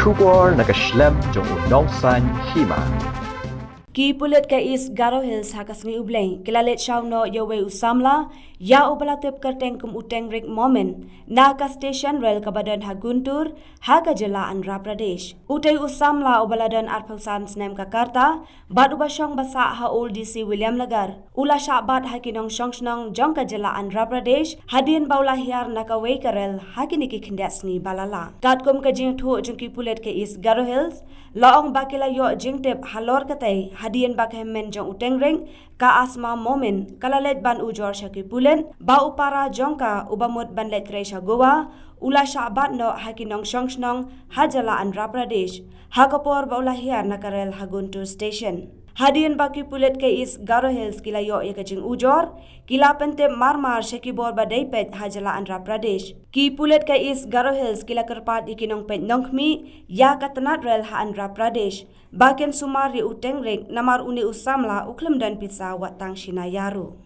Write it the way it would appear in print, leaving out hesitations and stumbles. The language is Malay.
Shubor nakaslem jong unongsan Hima. Ki Pulit ka is Garo Hills hakasngi ubleng kilalet shaw no yowe Samla ya ubalatep kerteng kum uteng rik moment na ka Steshon rel kabadan ha Guntur ha ka Jylla Andhra Pradesh utei Samla ubaladan arpausan snem ka Karta bad ubashong basa ha old DC William Lagar ula syabat ha kinong shongsnong jong ka Jylla Andhra Pradesh hadin baula hiar na ka wei karel ha kiniki kindatni balala kat kum ka jing thu jong Ki Pulit ka is Garo Hills laong bakila yo jing tep halor katai hadian bakhemen jong uteng ring ka asma momen kalalet ban ujor Ki Pulit ba upara jongka ubamut ban let kresha goa ula syabat no hakinong shongsnong ha Jylla Andhra Pradesh hakapor ba ula hiar nakarel haguntur Steshon hadian baki Pulit ke is Garo Hills kila yo ya kajing ujor kila pente marmar shekibor ba daipet ha Jylla Andhra Pradesh Ki Pulit ke is Garo Hills kila kerpat ikinong pet nongkmi ya katanat rel ha Andhra Pradesh baken sumari uteng ring namar uni Samla uklem dan pisa watang shinayaru